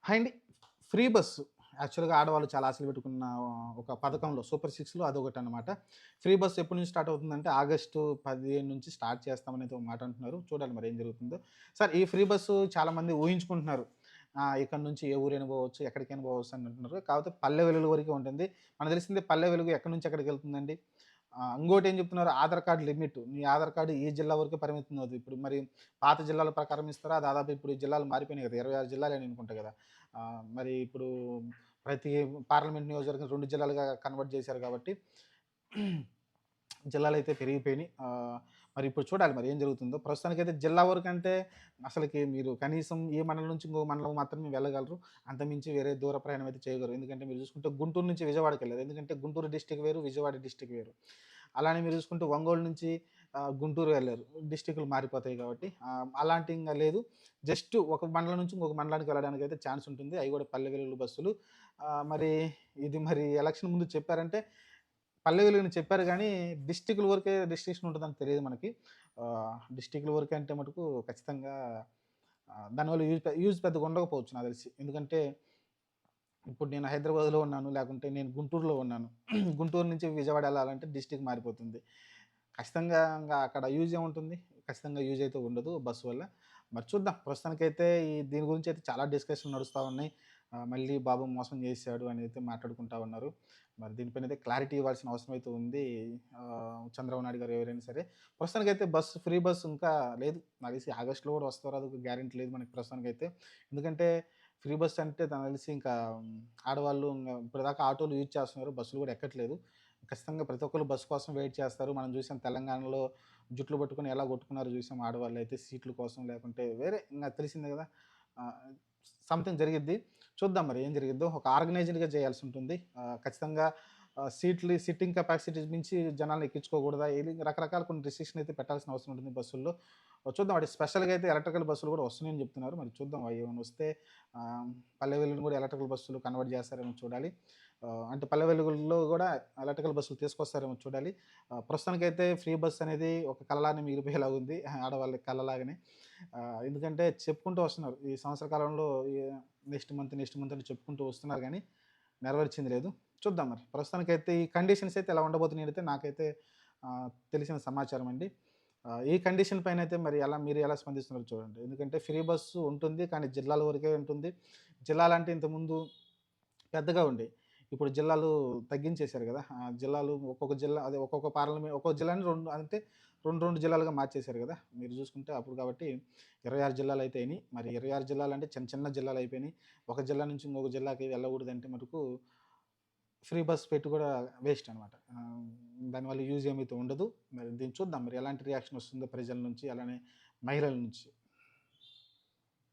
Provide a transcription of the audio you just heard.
Hi అండి. Free bus యాక్చువల్‌గా ఆడవాళ్ళు చాలా ఆశలు పెట్టుకున్న ఒక పథకంలో సూపర్ సిక్స్‌లో అదొకటనమాట. ఫ్రీ బస్సు ఎప్పటి నుంచి స్టార్ట్ అవుతుందంటే ఆగస్టు 15 నుంచి స్టార్ట్ చేస్తామని అయితే ఒక మాట అంటున్నారు. చూడాలి మరి ఏం జరుగుతుందో. సార్ ఈ ఫ్రీ బస్సు చాలామంది ఊహించుకుంటున్నారు. ఇక్కడి నుంచి ఏ ఊరైనా పోవచ్చు, ఎక్కడికైనా పోవచ్చు అని అంటున్నారు. కాకపోతే పల్లె వెలుగుల వరకే ఉంటుంది. మనకు తెలిసిందే పల్లె వెలుగు ఎక్కడి నుంచి ఎక్కడికెళ్తుందండి. ఇంకోటేం చెప్తున్నారు ఆధార్ కార్డ్ లిమిట్. నీ ఆధార్ కార్డ్ ఈ జిల్లా వరకే పరిమితం అవుతుంది. ఇప్పుడు మరి పాత జిల్లాల ప్రకారం ఇస్తారా? దాదాపు ఇప్పుడు ఈ జిల్లాలు మారిపోయినాయి కదా! 26 జిల్లాలని అనుకుంటా కదా! మరి ఇప్పుడు ప్రతి పార్లమెంట్ నియోజకవర్గం 2 జిల్లాలుగా కన్వర్ట్ చేశారు కాబట్టి జిల్లాలైతే పెరిగిపోయినాయి. మరి ఇప్పుడు చూడాలి మరి ఏం జరుగుతుందో. ప్రస్తుతానికైతే జిల్లా వరకంటే అసలకి మీరు కనీసం ఈ మండలం నుంచి ఇంకో మండలం మాత్రమే వెళ్ళగలరు. అంతకుమించి వేరే దూర ప్రయాణం అయితే చేయగలరు. ఎందుకంటే మీరు చూసుకుంటే గుంటూరు నుంచి విజయవాడకెళ్లారు. ఎందుకంటే గుంటూరు డిస్ట్రిక్ట్ వేరు, విజయవాడ డిస్ట్రిక్ట్ వేరు. అలానే మీరు చూసుకుంటే ఒంగోలు నుంచి గుంటూరు వెళ్లారు. డిస్ట్రిక్ట్‌లు మారిపోతాయి కాబట్టి అలాంటి ఇంగ లేదు. జస్ట్ ఒక మండలం నుంచి ఇంకొక మండలానికి వెళ్ళడానికైతే ఛాన్స్ ఉంటుంది. అయి కూడా పల్లె వెలుగుల బస్సులు. మరి ఎలక్షన్ ముందు చెప్పారంటే పల్లె వెలుగుని చెప్పారు గానీ, డిస్ట్రిక్ట్‌ల వరకే రిస్ట్రిక్షన్ ఉంటదని తెలీదు మనకి. డిస్ట్రిక్ట్‌ల వరకే అంటే మటుకు ఖచ్చితంగా దానివల్ల యూజ్ పెద్దగా ఉండకపోవచ్చు నాకు తెలిసి. ఎందుకంటే, ఇప్పుడు నేను హైదరాబాద్‌లో ఉన్నాను, లేకుంటే నేను గుంటూరులో ఉన్నాను. గుంటూరు నుంచి విజయవాడ ఎళ్ళాలంటే డిస్ట్రిక్ట్ మారిపోతుంది. ఖచ్చితంగా అక్కడ యూజ్ ఏముంటుంది? ఖచ్చితంగా యూజ్ అయితే ఉండదు బస్సు వల్ల. మరి చూద్దాం. ప్రస్తుతానికైతే దీని గురించి అయితే చాలా డిస్కషన్‌లు నడుస్తా ఉన్నాయి. మళ్ళీ బాబు మోసం చేశాడు అని అయితే మాట్లాడుకుంటా ఉన్నారు. మరి దీనిపైనైతే క్లారిటీ ఇవ్వాల్సిన అవసరం అయితే ఉంది. చంద్రబాబు నాయుడు గారు ఎవరైనా సరే. ప్రస్తుతానికైతే ఫ్రీ బస్ ఇంకా లేదు. నాకు తెలిసి ఆగస్ట్‌లో కూడా వస్తారో రాదో గ్యారంటీ లేదు మనకి ప్రస్తుతానికైతే. ఎందుకంటే ఫ్రీ బస్ అంటే నాకు తెలిసి ఇంకా ఆడవాళ్ళు ఇప్పటిదాకా ఆటోలు యూజ్ చేస్తున్నారు. బస్సులు కూడా ఎక్కట్లేదు. ఖచ్చితంగా ప్రతి ఒక్కళ్ళు బస్సు కోసం వెయిట్ చేస్తారు. మనం చూసాం తెలంగాణలో జుట్లు పట్టుకొని ఎలా కొట్టుకున్నారో చూసాం ఆడవాళ్ళైతే సీట్ల కోసం లేకుంటే వేరే ఇంగ తెలిసిందే గదా! ఆహ్, సంథింగ్ జరిగిద్ది. చూద్దాం మరి ఏం జరిగిద్దో. ఒక ఆర్గనైజ్డ్‌గా చేయాల్సుంటుంది. ఖచ్చితంగా సిట్టింగ్ కెపాసిటీ మించి జనాల్ని ఎక్కించుకోకూడదా? రకరకాల కొన్ని రిస్ట్రిక్షన్ అయితే పెట్టాల్సిన అవసరం ఉంటుంది బస్సుల్లో. చూద్దాం వాటి స్పెషల్‌గా అయితే ఎలక్ట్రికల్ బస్సులు కూడా వస్తున్నాయని చెప్తున్నారు. మరి చూద్దాం అవి ఏమైనా వస్తే ఆహ్, పల్లె వెలుగుని కూడా ఎలక్ట్రికల్ బస్సులు కన్వర్ట్ చేస్తారేమో చూడాలి. అంటే పల్లె వెలుగుల్లో గూడా ఎలక్ట్రికల్ బస్సులు తీసుకొస్తారేమో చూడాలి. ప్రస్తుతానికైతే ఫ్రీ బస్ అనేది ఒక కలలానే మిగిలిపోయేలాగా ఉంది. ఆడవాళ్ళ కలలాగానే. ఎందుకంటే చెప్పుకుంటూ వస్తున్నారు. ఈ సంవత్సర కాలంలో నెక్స్ట్ మంత్ అని చెప్పుకుంటూ వస్తున్నారు గానీ, నెరవేర్చింది లేదు. చూద్దాం మరి. ప్రస్తుతానికైతే ఈ కండిషన్స్ అయితే ఎలా ఉండబోతున్నాయైతే నాకైతే తెలిసిన సమాచారం అండి. ఈ కండిషన్ పైనైతే మరి మీరు ఎలా స్పందిస్తున్నారో చూడండి. ఎందుకంటే ఫ్రీ బస్సు ఉంటుంది. కానీ జిల్లాల వరకే ఉంటుంది. జిల్లాలంటే ఇంతకుముందు పెద్దగా ఉండేయి. ఇప్పుడు జిల్లాలు తగ్గించేశారు గదా! జిల్లాలు ఒక్కొక్క జిల్లా అదే ఒక్కొక్క జిల్లాని 2 జిల్లాలుగా మార్చేశారు గదా! మీరు జూసుకుంటే అప్పుడు కాబట్టి 26 జిల్లాలయిపోయినియి. మరి 26 జిల్లాలంటే చిన్న చిన్న జిల్లాలయిపోయినియి. ఒక జిల్లా నుంచి ఇంకొక జిల్లాకి వెళ్ళకూడదంటే మటుకు ఫ్రీ బస్ పెట్టి గూడా వేస్ట్ అనమాట. దానివల్ల యూజ్ ఏమైతే ఉండదు. మరి దీన్ని చూద్దాం మరి ఎలాంటి రియాక్షన్ వస్తుందో ప్రజల నుంచి, అలానే మహిళల నుంచి.